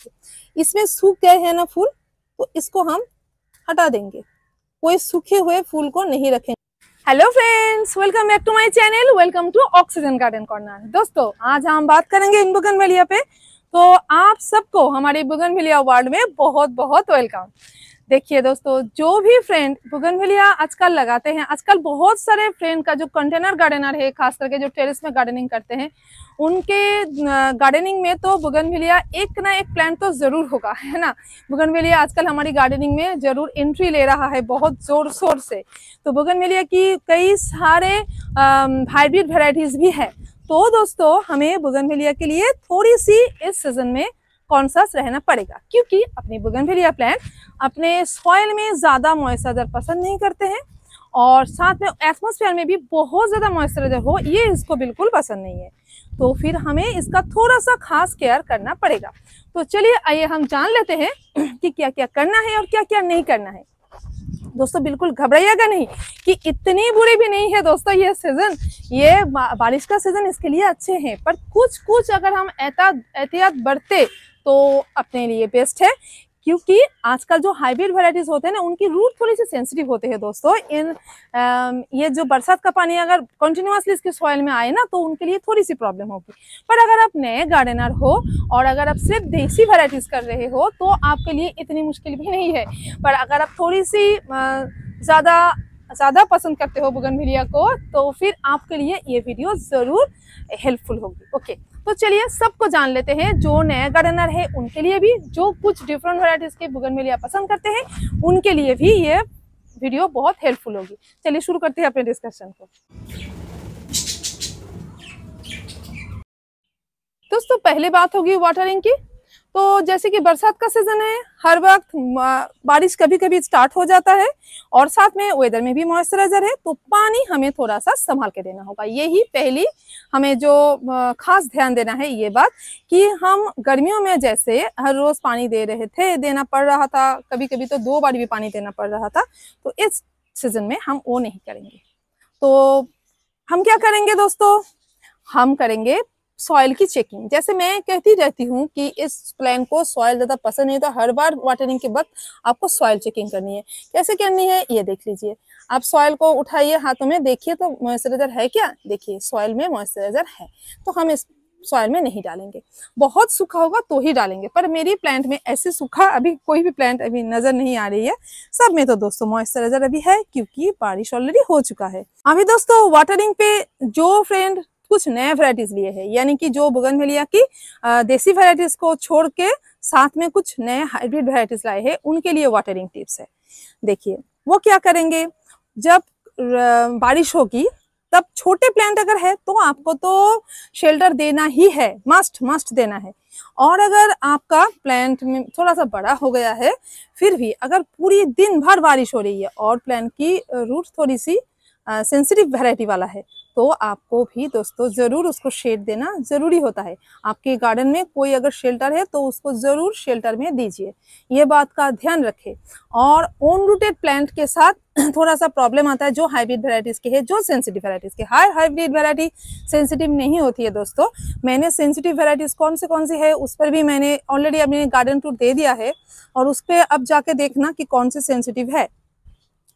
देखिए इसमें सूख गए हैं ना फूल, तो इसको हम हटा देंगे, कोई सूखे हुए फूल को नहीं रखेंगे। Hello friends, welcome back to my channel, welcome to oxygen garden corner. दोस्तों आज हम बात करेंगे इन बोगनवेलिया पे, तो आप सबको हमारे बोगनवेलिया वर्ल्ड में बहुत बहुत वेलकम। देखिए दोस्तों, जो भी फ्रेंड बोगनवेलिया आजकल लगाते हैं, आजकल बहुत सारे फ्रेंड का जो कंटेनर गार्डनर है, खास करके जो टेरेस में गार्डनिंग करते हैं, उनके गार्डनिंग में तो बोगनवेलिया एक ना एक प्लांट तो जरूर होगा, है ना। बोगनवेलिया आजकल हमारी गार्डनिंग में जरूर एंट्री ले रहा है बहुत जोर शोर से। तो बोगनवेलिया की कई सारे हाइब्रिड वेराइटीज भी है। तो दोस्तों हमें बोगनवेलिया के लिए थोड़ी सी इस सीजन में कॉन्शियस रहना पड़ेगा, क्योंकि अपनी बोगनवेलिया प्लांट अपने सॉइल में ज्यादा मॉइस्चराइजर पसंद नहीं करते हैं, और साथ में एटमॉस्फेयर में भी बहुत ज्यादा मॉइस्चराइजर हो ये इसको बिल्कुल पसंद नहीं है। तो फिर हमें इसका थोड़ा सा खास केयर करना पड़ेगा। तो चलिए आइए हम जान लेते हैं कि क्या क्या करना है और क्या क्या नहीं करना है। दोस्तों बिल्कुल घबराइएगा नहीं कि इतनी बुरी भी नहीं है दोस्तों ये सीजन, ये बारिश का सीजन इसके लिए अच्छे हैं, पर कुछ कुछ अगर हम एहतियात बरते तो अपने लिए बेस्ट है, क्योंकि आजकल जो हाइब्रिड वैरायटीज होते हैं ना, उनकी रूट थोड़ी सी सेंसिटिव होते हैं दोस्तों। ये जो बरसात का पानी अगर कंटिन्यूअसली इसके सॉइल में आए ना, तो उनके लिए थोड़ी सी प्रॉब्लम होगी। पर अगर आप नए गार्डनर हो और अगर आप सिर्फ देसी वैरायटीज कर रहे हो तो आपके लिए इतनी मुश्किल भी नहीं है। पर अगर आप थोड़ी सी ज़्यादा पसंद करते हो बोगनवेलिया को, तो फिर आपके लिए ये वीडियो ज़रूर हेल्पफुल होगी। ओके, तो चलिए सबको जान लेते हैं, जो नए गार्डनर है उनके लिए भी, जो कुछ डिफरेंट वैरायटीज के बोगनवेलिया पसंद करते हैं उनके लिए भी ये वीडियो बहुत हेल्पफुल होगी। चलिए शुरू करते हैं अपने डिस्कशन को। दोस्तों पहली बात होगी वाटरिंग की। तो जैसे कि बरसात का सीजन है, हर वक्त बारिश कभी कभी स्टार्ट हो जाता है, और साथ में वेदर में भी मॉइस्चराइजर है, तो पानी हमें थोड़ा सा संभाल के देना होगा। यही पहली हमें जो खास ध्यान देना है ये बात, कि हम गर्मियों में जैसे हर रोज पानी दे रहे थे, देना पड़ रहा था, कभी कभी तो 2 बार भी पानी देना पड़ रहा था, तो इस सीजन में हम वो नहीं करेंगे। तो हम क्या करेंगे दोस्तों, हम करेंगे सॉइल की चेकिंग। जैसे मैं कहती रहती हूँ कि इस प्लांट को सॉइल ज्यादा पसंद नहीं, तो हर बार वाटरिंग के वक्त आपको सॉइल चेकिंग करनी है। कैसे करनी है ये देख लीजिए। आप सॉइल को उठाइए हाथों में, देखिए तो मॉइस्चराइजर है क्या, देखिए सॉइल में मॉइस्चराइजर है, तो हम इस सॉइल में नहीं डालेंगे। बहुत सूखा होगा तो ही डालेंगे, पर मेरी प्लांट में ऐसे सूखा अभी कोई भी प्लांट अभी नजर नहीं आ रही है। सब में तो दोस्तों मॉइस्चराइजर अभी है, क्योंकि बारिश ऑलरेडी हो चुका है। अभी दोस्तों वाटरिंग पे जो फ्रेंड कुछ नए वैरायटीज लिए है, यानी कि जो बोगनवेलिया की देसी वैरायटीज को छोड़ के साथ में कुछ नए हाइब्रिड वैरायटीज लाए हैं, उनके लिए वाटरिंग टिप्स है। देखिए वो क्या करेंगे, जब बारिश होगी तब छोटे प्लांट अगर है तो आपको तो शेल्टर देना ही है, मस्ट देना है। और अगर आपका प्लांट में थोड़ा सा बड़ा हो गया है, फिर भी अगर पूरी दिन भर बारिश हो रही है और प्लांट की रूट थोड़ी सी सेंसिटिव वैरायटी वाला है, तो आपको भी दोस्तों जरूर उसको शेड देना जरूरी होता है। आपके गार्डन में कोई अगर शेल्टर है तो उसको जरूर शेल्टर में दीजिए, ये बात का ध्यान रखें। और ओन रूटेड प्लांट के साथ थोड़ा सा प्रॉब्लम आता है जो हाइब्रिड वैरायटीज के है, जो सेंसिटिव वैरायटीज के। हाइब्रिड वैरायटी सेंसिटिव नहीं होती है दोस्तों। मैंने सेंसिटिव वैरायटीज कौन सी है उस पर भी मैंने ऑलरेडी अपने गार्डन टूर दे दिया है, और उस पर अब जाके देखना कि कौन सी सेंसिटिव है।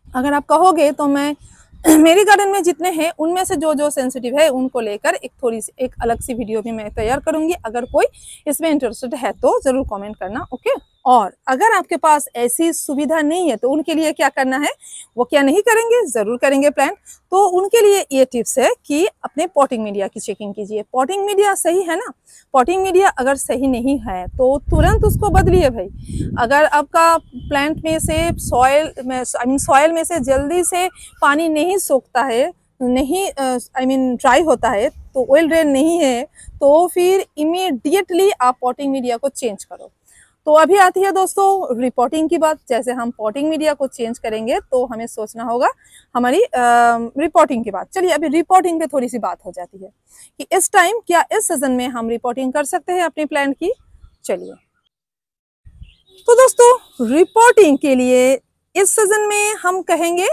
अगर आप कहोगे तो मैं मेरे गार्डन में जितने हैं उनमें से जो सेंसिटिव है उनको लेकर एक अलग सी वीडियो भी मैं तैयार करूंगी। अगर कोई इसमें इंटरेस्टेड है तो जरूर कमेंट करना। ओके, और अगर आपके पास ऐसी सुविधा नहीं है तो उनके लिए क्या करना है, वो क्या नहीं करेंगे, जरूर करेंगे प्लांट। तो उनके लिए ये टिप्स है कि अपने पॉटिंग मीडिया की चेकिंग कीजिए। पॉटिंग मीडिया सही है ना, पॉटिंग मीडिया अगर सही नहीं है तो तुरंत उसको बदलिए भाई। अगर आपका प्लांट में से सॉइल में से जल्दी से पानी नहीं सोखता है, नहीं ड्राई होता है, तो ऑयल ड्रेन नहीं है, तो फिर इमीडिएटली आप पॉटिंग मीडिया को चेंज करो। तो अभी आती है दोस्तों रिपोर्टिंग की बात। जैसे हम पॉटिंग मीडिया को चेंज करेंगे तो हमें सोचना होगा हमारी रिपोर्टिंग की बात। चलिए अभी रिपोर्टिंग पे थोड़ी सी बात हो जाती है कि इस टाइम क्या इस सीजन में हम रिपोर्टिंग कर सकते हैं अपने प्लांट की। चलिए तो दोस्तों रिपोर्टिंग के लिए इस सीजन में हम कहेंगे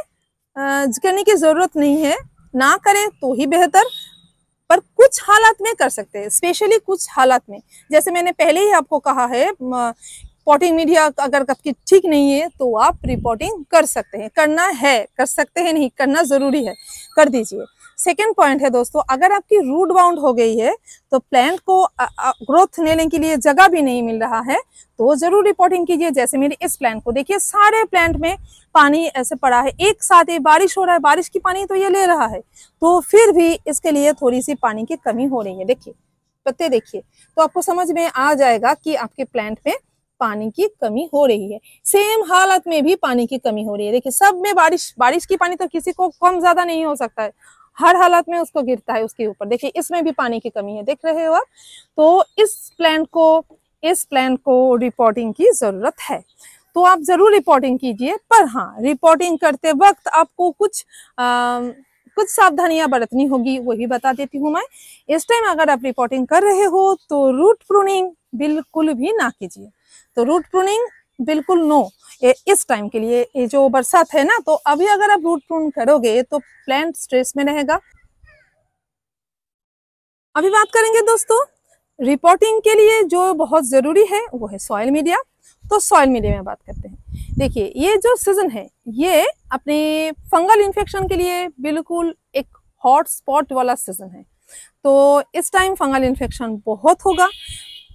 करने की जरूरत नहीं है, ना करें तो ही बेहतर। पर कुछ हालात में कर सकते हैं, स्पेशली कुछ हालात में। जैसे मैंने पहले ही आपको कहा है, पॉटिंग मीडिया अगर आपकी ठीक नहीं है तो आप रिपोर्टिंग कर सकते हैं, करना है, कर सकते हैं नहीं, करना जरूरी है, कर दीजिए। सेकेंड पॉइंट है दोस्तों, अगर आपकी रूट बाउंड हो गई है तो प्लांट को ग्रोथ लेने के लिए जगह भी नहीं मिल रहा है, तो जरूर रिपोर्टिंग कीजिए। जैसे मेरे इस प्लांट को देखिए, सारे प्लांट में पानी ऐसे पड़ा है, एक साथ ही बारिश हो रहा है, बारिश की पानी तो ये ले रहा है, तो फिर भी इसके लिए थोड़ी सी पानी की कमी हो रही है। देखिए पत्ते देखिए, तो आपको समझ में आ जाएगा कि आपके प्लांट में पानी की कमी हो रही है। सेम हालत में भी पानी की कमी हो रही है। देखिए सब में बारिश की पानी तो किसी को कम ज्यादा नहीं हो सकता है, हर हालत में उसको गिरता है उसके ऊपर। देखिए इसमें भी पानी की कमी है, देख रहे हो आप। तो इस प्लांट को रिपोर्टिंग की जरूरत है, तो आप जरूर रिपोर्टिंग कीजिए। पर हाँ, रिपोर्टिंग करते वक्त आपको कुछ सावधानियां बरतनी होगी, वही बता देती हूँ मैं। इस टाइम अगर आप रिपोर्टिंग कर रहे हो तो रूट प्रूनिंग बिल्कुल भी ना कीजिए। तो रूट प्रूनिंग बिल्कुल नो इस टाइम के लिए। ये जो बरसात है ना, तो अभी अगर आप रूट प्रून करोगे तो प्लांट स्ट्रेस में रहेगा। अभी बात करेंगे दोस्तों, रिपोर्टिंग के लिए जो बहुत जरूरी है वो है सॉइल मीडिया। तो सॉइल मीडिया में बात करते हैं। देखिए ये जो सीजन है ये अपने फंगल इन्फेक्शन के लिए बिल्कुल एक हॉट स्पॉट वाला सीजन है। तो इस टाइम फंगल इन्फेक्शन बहुत होगा,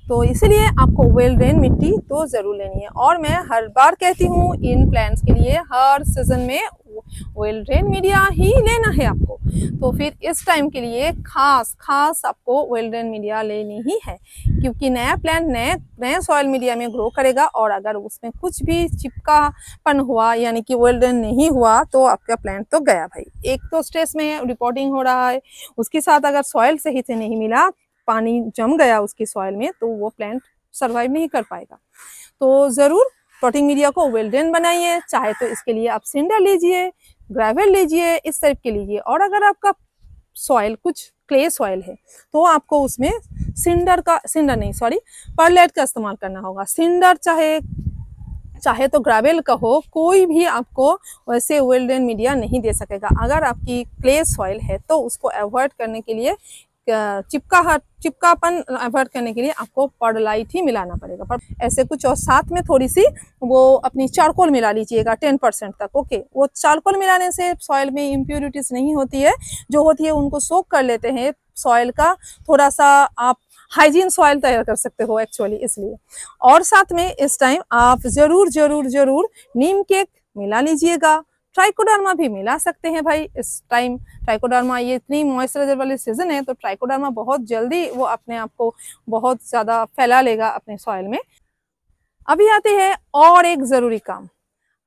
तो इसलिए आपको वेल ड्रेन मिट्टी तो जरूर लेनी है। और मैं हर बार कहती हूँ, इन प्लांट्स के लिए हर सीजन में वेल ड्रेन मीडिया ही लेना है आपको। तो फिर इस टाइम के लिए खास आपको वेल ड्रेन मीडिया लेनी ही है, क्योंकि नया प्लांट नए सॉइल मीडिया में ग्रो करेगा, और अगर उसमें कुछ भी चिपकापन हुआ यानी कि वेल ड्रेन नहीं हुआ तो आपका प्लांट तो गया भाई। एक तो स्ट्रेस में रिपोर्टिंग हो रहा है, उसके साथ अगर सॉइल सही से नहीं मिला, पानी जम गया उसकी सॉइल में, तो वो प्लांट सरवाइव नहीं कर पाएगा। तो जरूर पॉटिंग मीडिया को वेल ड्रेन बनाइए। चाहे तो इसके लिए आप सिंडर लीजिए, ग्रेवल लीजिए, इस टाइप के लीजिए। और अगर आपका सॉइल कुछ क्ले सॉइल है तो आपको उसमें परलेट का इस्तेमाल करना होगा। सिंडर चाहे तो ग्रेवल का हो, कोई भी आपको वैसे वेल ड्रेन मीडिया नहीं दे सकेगा। अगर आपकी क्ले सॉइल है तो उसको अवॉइड करने के लिए, चिपकापन अवॉइड करने के लिए आपको पर्डलाइट ही मिलाना पड़ेगा। पर ऐसे कुछ, और साथ में थोड़ी सी वो अपनी चारकोल मिला लीजिएगा 10% तक। ओके, वो चारकोल मिलाने से सॉइल में इम्प्योरिटीज नहीं होती है, जो होती है उनको सोक कर लेते हैं सॉइल का। थोड़ा सा आप हाइजीन सॉइल तैयार कर सकते हो एक्चुअली, इसलिए। और साथ में इस टाइम आप जरूर नीम केक मिला लीजिएगा। ट्राइकोडर्मा भी मिला सकते हैं भाई इस टाइम। ट्राइकोडर्मा, ये इतनी मॉइस्चराइजर वाली सीजन है तो ट्राइकोडर्मा बहुत जल्दी वो अपने आप को बहुत ज्यादा फैला लेगा अपने सॉइल में। अभी आते हैं और एक जरूरी काम,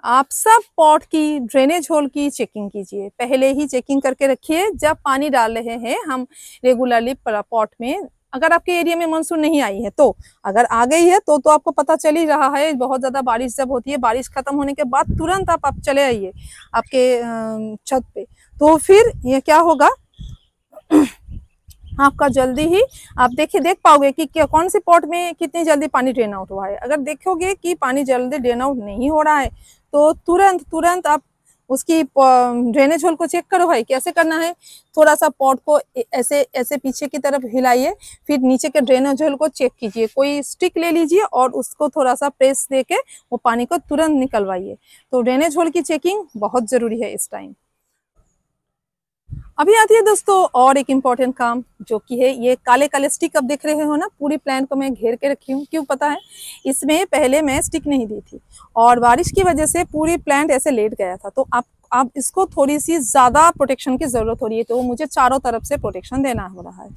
आप सब पॉट की ड्रेनेज होल की चेकिंग कीजिए। पहले ही चेकिंग करके रखिए। जब पानी डाल रहे हैं हम रेगुलरली पॉट में, अगर आपके एरिया में मानसून नहीं आई है, तो अगर आ गई है तो आपको पता चल ही रहा है। बहुत ज्यादा बारिश जब होती है, बारिश खत्म होने के बाद तुरंत आप चले आइए आपके छत पे, तो फिर ये क्या होगा आपका जल्दी ही आप देख पाओगे कि कौन सी पॉट में कितनी जल्दी पानी ड्रेन आउट हुआ है। अगर देखोगे कि पानी जल्दी ड्रेन आउट नहीं हो रहा है तो तुरंत आप उसकी ड्रेनेज होल को चेक करो भाई। कैसे करना है, थोड़ा सा पॉट को ऐसे पीछे की तरफ हिलाइए, फिर नीचे के ड्रेनेज होल को चेक कीजिए। कोई स्टिक ले लीजिए और उसको थोड़ा सा प्रेस देके वो पानी को तुरंत निकलवाइए। तो ड्रेनेज होल की चेकिंग बहुत जरूरी है इस टाइम। अभी आती है दोस्तों और एक इम्पॉर्टेंट काम, जो कि है ये काले स्टिक आप देख रहे हो ना, पूरी प्लांट को मैं घेर के रखी हूँ। क्यों पता है, इसमें पहले मैं स्टिक नहीं दी थी और बारिश की वजह से पूरी प्लांट ऐसे लेट गया था। तो आप इसको थोड़ी सी ज्यादा प्रोटेक्शन की जरूरत हो रही है, तो मुझे चारों तरफ से प्रोटेक्शन देना हो रहा है।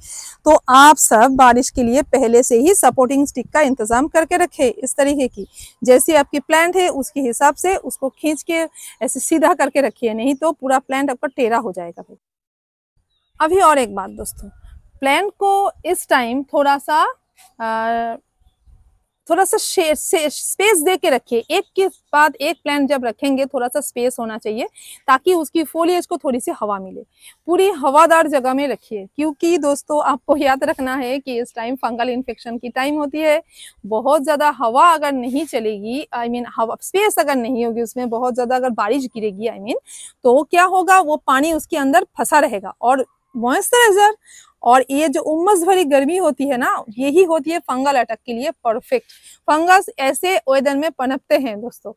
तो आप सब बारिश के लिए पहले से ही सपोर्टिंग स्टिक का इंतजाम करके रखे, इस तरीके की। जैसी आपकी प्लांट है उसके हिसाब से उसको खींच के ऐसे सीधा करके रखिए, नहीं तो पूरा प्लांट आपका टेढ़ा हो जाएगा। अभी और एक बात दोस्तों, प्लांट को इस टाइम थोड़ा सा स्पेस दे के रखिए। एक के बाद एक प्लांट जब रखेंगे थोड़ा सा स्पेस होना चाहिए, ताकि उसकी फोलिएज को थोड़ी सी हवा मिले। पूरी हवादार जगह में रखिए, क्योंकि दोस्तों आपको याद रखना है कि इस टाइम फंगल इन्फेक्शन की टाइम होती है। बहुत ज्यादा हवा अगर नहीं चलेगी, हवा स्पेस अगर नहीं होगी उसमें, बहुत ज्यादा अगर बारिश गिरेगी तो क्या होगा, वो पानी उसके अंदर फंसा रहेगा और मॉइस्चराइजर और ये जो उमस भरी गर्मी होती है ना, यही होती है फंगल अटैक के लिए परफेक्ट। गर्मी होती है ना, यही होती है फंगल अटैक के लिए परफेक्ट। फंगस ऐसे वेदर में पनपते हैं दोस्तों।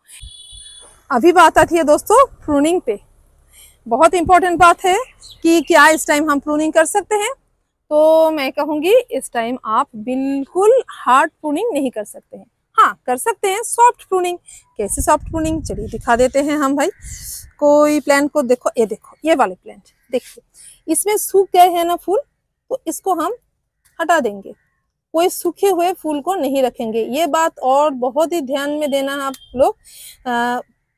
अभी बात आती है दोस्तों प्रूनिंग पे। बहुत इंपॉर्टेंट बात है कि क्या इस टाइम हम प्रूनिंग कर सकते हैं। तो मैं कहूंगी इस टाइम आप बिल्कुल हार्ड प्रूनिंग नहीं कर सकते हैं। हाँ, कर सकते हैं सॉफ्ट प्रूनिंग। कैसे सॉफ्ट प्रूनिंग, चलिए दिखा देते हैं हम भाई। कोई प्लांट को देखो, ये देखो, ये वाले प्लांट देखिए, इसमें सूख गए हैं ना फूल, तो इसको हम हटा देंगे। कोई सूखे हुए फूल को नहीं रखेंगे, ये बात और बहुत ही ध्यान में देना आप लोग।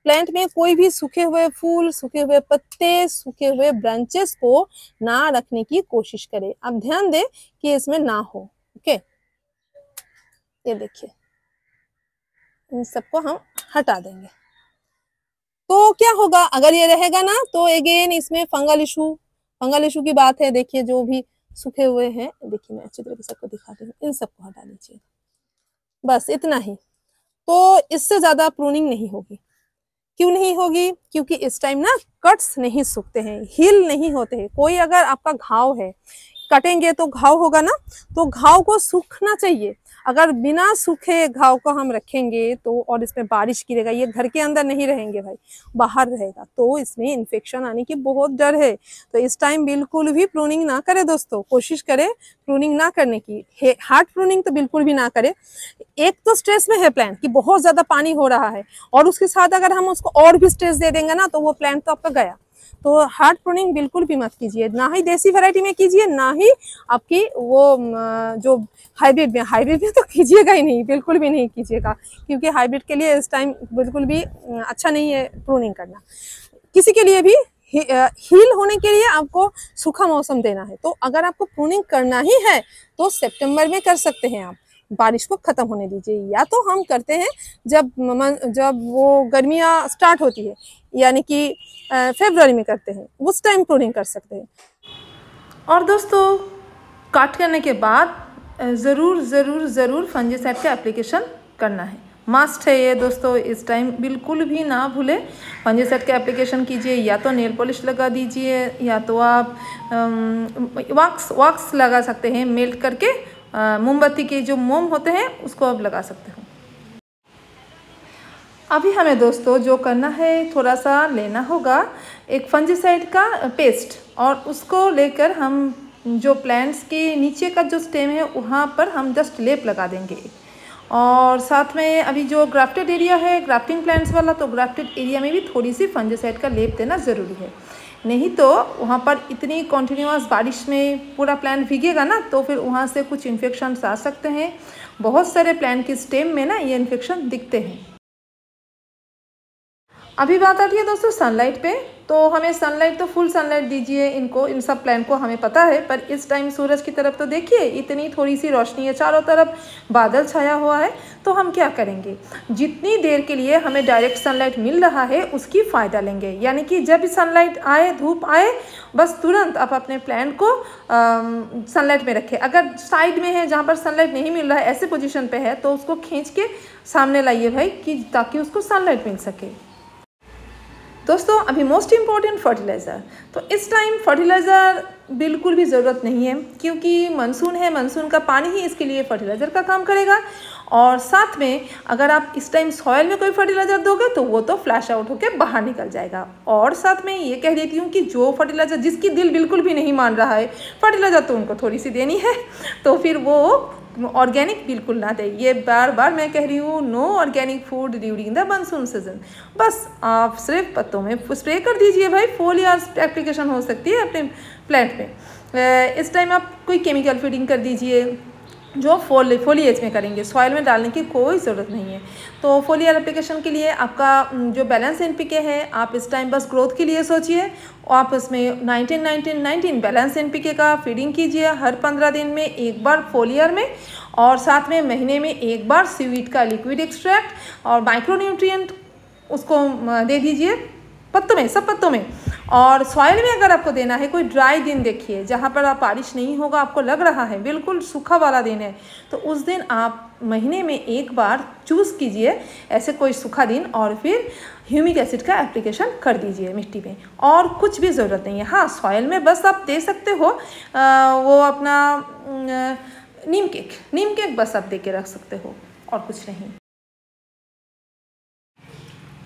प्लांट में कोई भी सूखे हुए फूल, सूखे हुए पत्ते, सूखे हुए ब्रांचेस को ना रखने की कोशिश करें। आप ध्यान दें कि इसमें ना हो। ओके, ये देखिए, इन सबको हम हटा देंगे। तो क्या होगा अगर ये रहेगा ना, तो अगेन इसमें फंगल इशू की बात है। देखिए जो भी सूखे हुए हैं, देखिए मैं अच्छी तरह से सबको दिखाती हूँ, इन सबको हटा दीजिए, बस इतना ही। तो इससे ज्यादा प्रूनिंग नहीं होगी। क्यों नहीं होगी? क्योंकि इस टाइम ना कट्स नहीं सूखते हैं, हील नहीं होते हैं। कोई अगर आपका घाव है, कटेंगे तो घाव होगा ना, तो घाव को सूखना चाहिए। अगर बिना सूखे घाव को हम रखेंगे तो, और इसमें बारिश गिरेगा, ये घर के अंदर नहीं रहेंगे भाई, बाहर रहेगा, तो इसमें इन्फेक्शन आने की बहुत डर है। तो इस टाइम बिल्कुल भी प्रूनिंग ना करें दोस्तों, कोशिश करें प्रूनिंग ना करने की। हार्ड प्रूनिंग तो बिल्कुल भी ना करें। एक तो स्ट्रेस में है प्लांट कि बहुत ज्यादा पानी हो रहा है, और उसके साथ अगर हम उसको और भी स्ट्रेस दे देंगे ना, तो वो प्लांट तो आपका गया। तो हार्ड प्रूनिंग बिल्कुल भी मत कीजिए, ना ही देसी वैरायटी में कीजिए, ना ही आपकी वो जो हाइब्रिड में तो कीजिएगा ही नहीं, बिल्कुल भी नहीं कीजिएगा। क्योंकि हाइब्रिड के लिए इस टाइम बिल्कुल भी अच्छा नहीं है प्रूनिंग करना। किसी के लिए भी हील होने के लिए आपको सूखा मौसम देना है। तो अगर आपको प्रूनिंग करना ही है तो सितंबर में कर सकते हैं आप, बारिश को खत्म होने दीजिए। या तो हम करते हैं जब वो गर्मियाँ स्टार्ट होती है, यानी कि फरवरी में करते हैं, उस टाइम प्रूनिंग कर सकते हैं। और दोस्तों काट करने के बाद ज़रूर फंजीसाइड का एप्लीकेशन करना है, मस्ट है ये दोस्तों। इस टाइम बिल्कुल भी ना भूले, फंजीसाइड का एप्लीकेशन कीजिए। या तो नेल पॉलिश लगा दीजिए, या तो आप वॉक्स लगा सकते हैं मेल्ट करके। मोमबत्ती के जो मोम होते हैं उसको आप लगा सकते हो। अभी हमें दोस्तों जो करना है, थोड़ा सा लेना होगा एक फंजीसाइड का पेस्ट, और उसको लेकर हम जो प्लांट्स के नीचे का जो स्टेम है वहाँ पर हम जस्ट लेप लगा देंगे। और साथ में अभी जो ग्राफ्टेड एरिया है, ग्राफ्टिंग प्लांट्स वाला, तो ग्राफ्टेड एरिया में भी थोड़ी सी फंजीसाइड का लेप देना ज़रूरी है। नहीं तो वहाँ पर इतनी कॉन्टिन्यूअस बारिश में पूरा प्लांट भीगेगा ना, तो फिर वहाँ से कुछ इन्फेक्शन आ सकते हैं। बहुत सारे प्लांट की स्टेम में ना ये इन्फेक्शन दिखते हैं। अभी बात आती है दोस्तों सनलाइट पे। तो हमें सनलाइट तो फुल सनलाइट दीजिए इनको, इन सब प्लांट को, हमें पता है। पर इस टाइम सूरज की तरफ तो देखिए, इतनी थोड़ी सी रोशनी है, चारों तरफ बादल छाया हुआ है। तो हम क्या करेंगे, जितनी देर के लिए हमें डायरेक्ट सनलाइट मिल रहा है उसकी फ़ायदा लेंगे। यानी कि जब सनलाइट आए, धूप आए, बस तुरंत आप अपने प्लांट को सनलाइट में रखें। अगर साइड में है जहाँ पर सनलाइट नहीं मिल रहा है, ऐसे पोजीशन पे है, तो उसको खींच के सामने लाइए भाई, कि ताकि उसको सनलाइट मिल सके। दोस्तों अभी मोस्ट इम्पॉर्टेंट फर्टिलाइज़र। तो इस टाइम फर्टिलाइज़र बिल्कुल भी ज़रूरत नहीं है, क्योंकि मानसून है, मानसून का पानी ही इसके लिए फर्टिलाइज़र का काम करेगा। और साथ में अगर आप इस टाइम सॉइल में कोई फर्टिलाइज़र दोगे तो वो तो फ्लैश आउट होकर बाहर निकल जाएगा। और साथ में ये कह देती हूँ कि जो फर्टिलाइज़र, जिसकी दिल बिल्कुल भी नहीं मान रहा है फर्टिलाइज़र, तो उनको थोड़ी सी देनी है, तो फिर वो ऑर्गेनिक बिल्कुल ना दे। ये बार मैं कह रही हूँ, no organic food during the monsoon season. बस आप सिर्फ पत्तों में स्प्रे कर दीजिए भाई, फोलियर एप्लीकेशन हो सकती है अपने प्लांट पे। इस टाइम आप कोई केमिकल फीडिंग कर दीजिए, जो फोलिएज में करेंगे, सॉइल में डालने की कोई ज़रूरत नहीं है। तो फोलियर एप्लीकेशन के लिए आपका जो बैलेंस एनपीके है, आप इस टाइम बस ग्रोथ के लिए सोचिए। आप उसमें 19-19-19 बैलेंस एनपीके का फीडिंग कीजिए हर 15 दिन में एक बार फोलियर में, और साथ में महीने में एक बार सीवीड का लिक्विड एक्सट्रैक्ट और माइक्रोन्यूट्रिएंट उसको दे दीजिए पत्तों में, सब पत्तों में। और सॉइल में अगर आपको देना है, कोई ड्राई दिन देखिए जहाँ पर आप बारिश नहीं होगा, आपको लग रहा है बिल्कुल सूखा वाला दिन है, तो उस दिन आप महीने में एक बार चूज़ कीजिए ऐसे कोई सूखा दिन, और फिर ह्यूमिक एसिड का एप्लीकेशन कर दीजिए मिट्टी में। और कुछ भी ज़रूरत नहीं है। हाँ, सॉइल में बस आप दे सकते हो वो अपना नीम केक बस आप दे के रख सकते हो, और कुछ नहीं।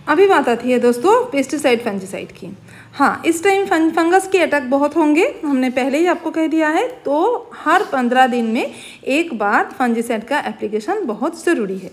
अभी बात आती है दोस्तों पेस्टिसाइड फंजीसाइड की। हाँ, इस टाइम फंगस के अटैक बहुत होंगे, हमने पहले ही आपको कह दिया है। तो हर 15 दिन में एक बार फंजीसाइड का एप्लीकेशन बहुत ज़रूरी है।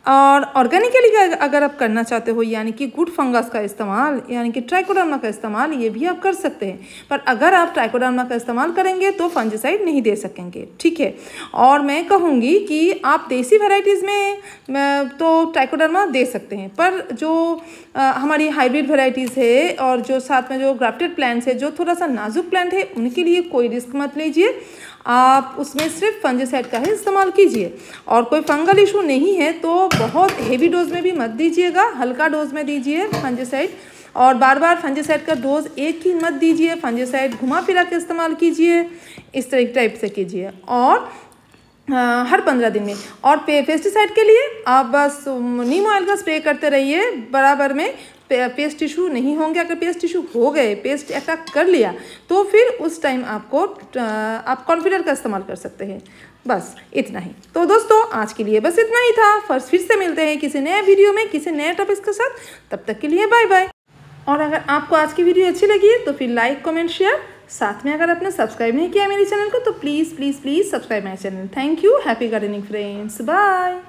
और ऑर्गेनिकली अगर आप करना चाहते हो, यानी कि गुड फंगस का इस्तेमाल, यानी कि ट्राइकोडर्मा का इस्तेमाल, ये भी आप कर सकते हैं। पर अगर आप ट्राइकोडर्मा का इस्तेमाल करेंगे तो फंजीसाइड नहीं दे सकेंगे, ठीक है। और मैं कहूँगी कि आप देसी वैरायटीज़ में तो ट्राइकोडर्मा दे सकते हैं, पर जो हमारी हाइब्रिड वैरायटीज़ है और जो साथ में जो ग्राफ्टेड प्लांट्स है, जो थोड़ा सा नाजुक प्लांट है, उनके लिए कोई रिस्क मत लीजिए। आप उसमें सिर्फ फंजीसाइड का ही इस्तेमाल कीजिए। और कोई फंगल इशू नहीं है तो बहुत हेवी डोज में भी मत दीजिएगा, हल्का डोज में दीजिए फंजीसाइड। और बार बार फंजीसाइड का डोज एक ही मत दीजिए, फंजीसाइड घुमा फिरा के इस्तेमाल कीजिए, इस टाइप से कीजिए। और हर 15 दिन में। और पेस्टिसाइड के लिए आप बस नीम ऑयल का स्प्रे करते रहिए बराबर में, पेस्ट इशू नहीं होंगे। अगर पेस्ट इशू हो गए, पेस्ट अटैक कर लिया, तो फिर उस टाइम आप कॉन्फिडर का इस्तेमाल कर सकते हैं। बस इतना ही। तो दोस्तों आज के लिए बस इतना ही था। फिर से मिलते हैं किसी नए वीडियो में किसी नए टॉपिक के साथ। तब तक के लिए बाय बाय। और अगर आपको आज की वीडियो अच्छी लगी है तो फिर लाइक कमेंट शेयर, साथ में अगर आपने सब्सक्राइब नहीं किया मेरे चैनल को तो please please please subscribe my channel. Thank you. Happy gardening friends. Bye.